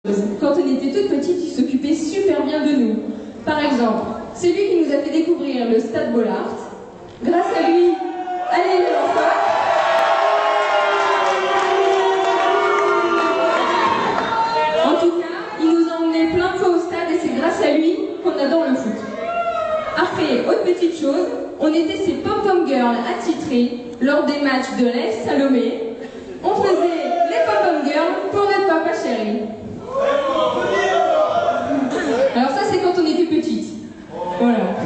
Quand on était toute petite, il s'occupait super bien de nous. Par exemple, c'est lui qui nous a fait découvrir le Stade Bollaert. Grâce à lui, allez les enfants. En tout cas, il nous a emmenés plein de fois au stade et c'est grâce à lui qu'on adore le foot. Après, autre petite chose, on était ses pom-pom girls attitrés lors des matchs de l'AS Salomé. On faisait les pom-pom girls pour notre papa chéri. Alors ça, c'est quand on était petite. Voilà.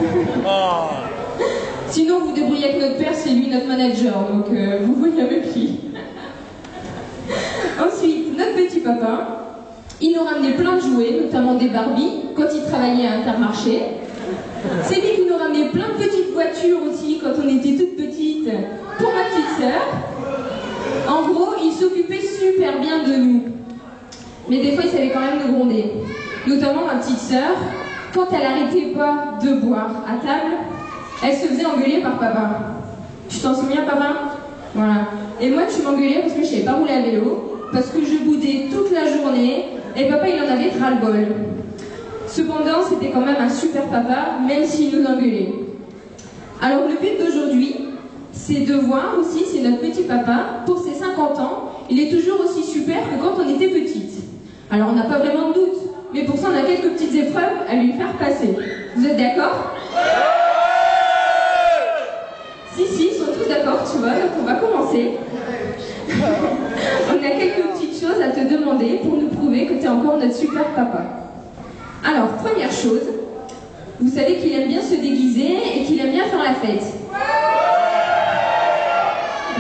Sinon, vous débrouillez avec notre père, c'est lui notre manager, donc vous voyez avec lui. Ensuite, notre petit papa, il nous ramenait plein de jouets, notamment des Barbies, quand il travaillait à Intermarché. C'est lui qui nous ramenait plein de petites voitures aussi, quand on était toutes petites, pour ma petite sœur. En gros, il s'occupait super bien de nous. Mais des fois, il savait quand même nous gronder. Notamment ma petite sœur, quand elle n'arrêtait pas de boire à table, elle se faisait engueuler par papa. Tu t'en souviens, papa? Voilà. Et moi, tu m'engueulais parce que je ne savais pas rouler à vélo, parce que je boudais toute la journée, et papa, il en avait ras-le-bol. Cependant, c'était quand même un super papa, même s'il nous engueulait. Alors, le but d'aujourd'hui, c'est de voir aussi si notre petit papa, pour ses 50 ans, il est toujours aussi super que quand on était petite. Alors, on n'a pas vraiment de doute, mais pour ça, on a quelques petites épreuves à lui faire passer. Vous êtes d'accord? Si, ils sont tous d'accord, tu vois, donc on va commencer. On a quelques petites choses à te demander pour nous prouver que tu es encore notre super papa. Alors, première chose, vous savez qu'il aime bien se déguiser et qu'il aime bien faire la fête.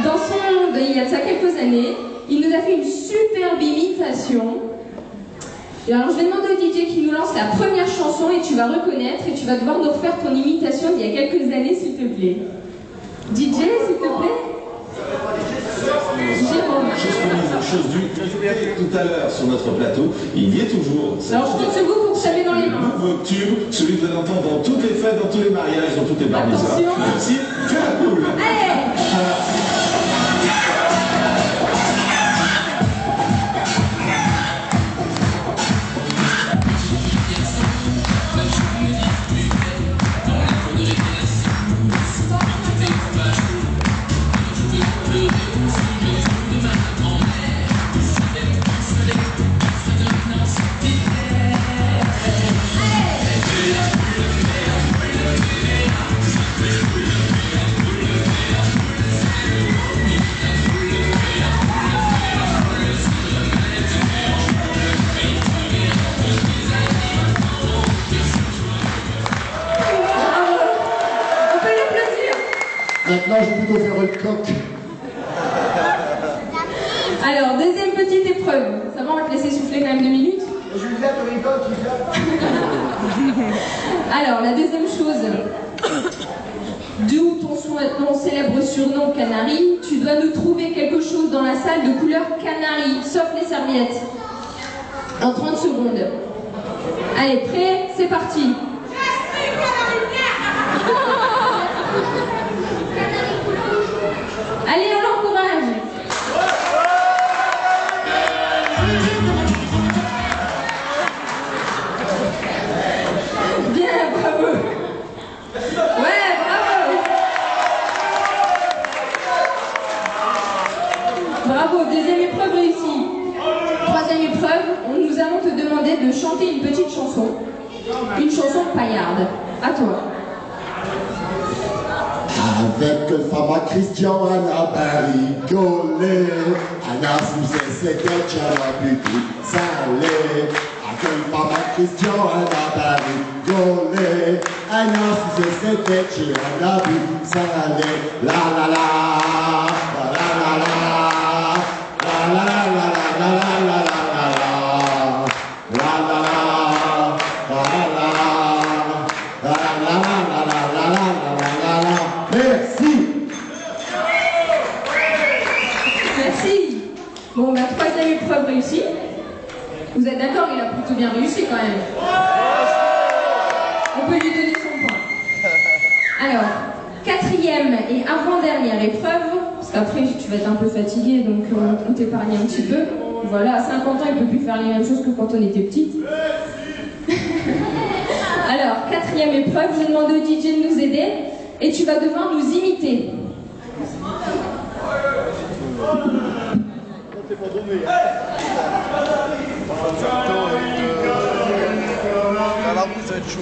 Dans son monde, il y a de ça quelques années, il nous a fait une superbe imitation. Et alors, je vais demander au DJ qui nous lance la première chanson et tu vas reconnaître et tu vas devoir nous refaire ton imitation d'il y a quelques années, s'il te plaît. DJ, s'il te plaît. Jérôme. Juste pour dire une chose tout à l'heure sur notre plateau, il y est toujours. Alors, je compte sur vous pour taper dans les mains. Le nouveau tube, celui que vous allez entendre dans toutes les fêtes, dans tous les mariages, dans toutes les bar mitzvahs. Merci, fais la cool. Allez. Maintenant, je vais plutôt faire le coq. Alors, deuxième petite épreuve. Ça va, on va te laisser souffler quand même 2 minutes. Juliette, on rigole, Juliette. Alors, la deuxième chose. D'où ton célèbre surnom Canary, tu dois nous trouver quelque chose dans la salle de couleur canari, sauf les serviettes. En 30 secondes. Allez, prêt? C'est parti. Allez, on l'encourage. Bien, bravo. Ouais, bravo. Bravo, deuxième épreuve réussie. Troisième épreuve, nous allons te demander de chanter une petite chanson. Une chanson paillarde. À toi. Avec Fama Christian, Anna barigolé. Anna faisait ses têtes à la boutique salée. Avec Fama Christian, Anna barigolé. Anna faisait ses têtes à la boutique salée. La la la, la la la, la la la la la la la la. Bon, bah, troisième épreuve réussie. Vous êtes d'accord, il a plutôt bien réussi quand même. On peut lui donner son point. Alors, quatrième et avant-dernière épreuve, parce qu'après tu vas être un peu fatigué, donc on t'épargne un petit peu. Voilà, à 50 ans, il ne peut plus faire les mêmes choses que quand on était petite. Alors, quatrième épreuve, je demande au DJ de nous aider et tu vas devoir nous imiter. Alors, vous êtes chaud.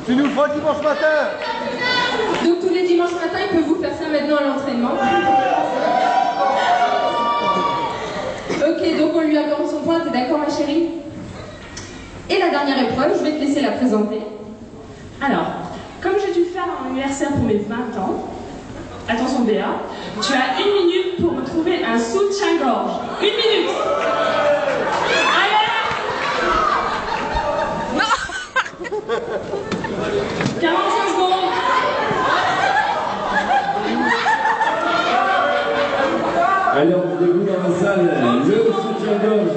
Tu nous le feras dimanche matin. Donc tous les dimanches matins, il peut vous faire ça maintenant à l'entraînement. Ok, donc on lui accorde son point, t'es d'accord ma chérie? Et la dernière épreuve, je vais te laisser la présenter. Alors, comme j'ai dû faire un anniversaire pour mes 20 ans, attention Béa, tu as 1 minute pour me trouver un soutien-gorge. 1 minute. Allez 45 secondes. Allez, on vous dans la salle, le soutien-gorge.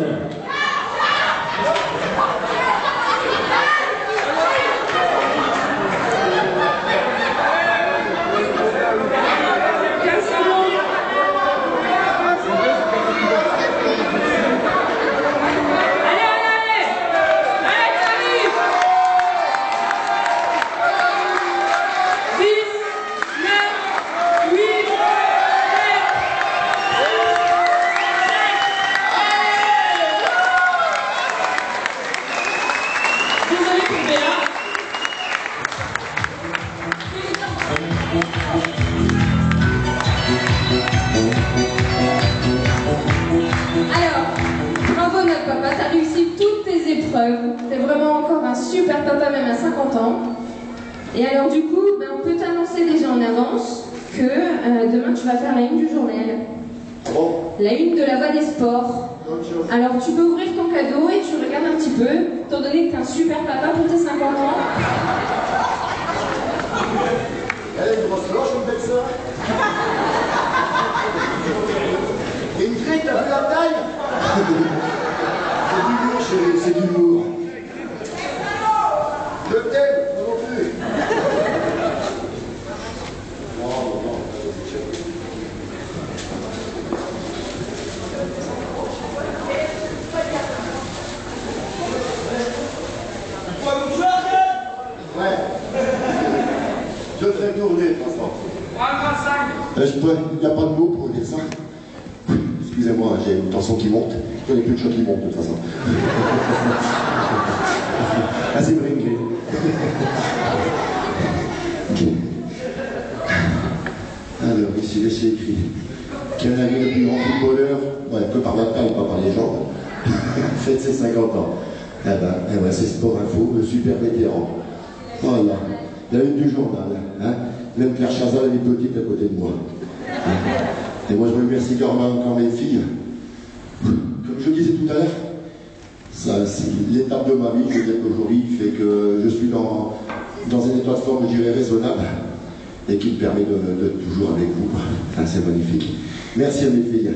T'es vraiment encore un super papa, même à 50 ans. Et alors du coup, on peut t'annoncer déjà en avance que demain tu vas faire la une du journal. Bon. La une de la Voix des Sports. Alors tu peux ouvrir ton cadeau et tu regardes un petit peu, étant donné que t'es un super papa pour tes 50 ans. Elle est grosse cloche, une belle sœur. Et une grille, t'as vu la taille? C'est du lourd, chérie, c'est du lourd. Le thème, non plus. Non. Ouais. Je ferai tourner, de toute façon. Il n'y a pas de mots pour dire ça. Excusez-moi, j'ai une tension qui monte. Je n'ai plus de choses qui montent, de toute façon. Ah, c'est brinqué. Ok. Alors, ici, laissez écrit. Quel est le plus grand footballeur, ouais, que par la taille, pas par les jambes, fête ses 50 ans. Eh ben, c'est Sport Info, le super vétéran. Voilà. La une du journal. Hein. Même Claire Chazal, elle est petite à côté de moi. Et moi, je remercie encore mes filles. Comme je disais tout à l'heure, c'est l'étape de ma vie, je veux dire qu'aujourd'hui, fait que je suis dans un état de forme, je dirais, raisonnable, et qui me permet de toujours avec vous. Ah, c'est magnifique. Merci à mes filles.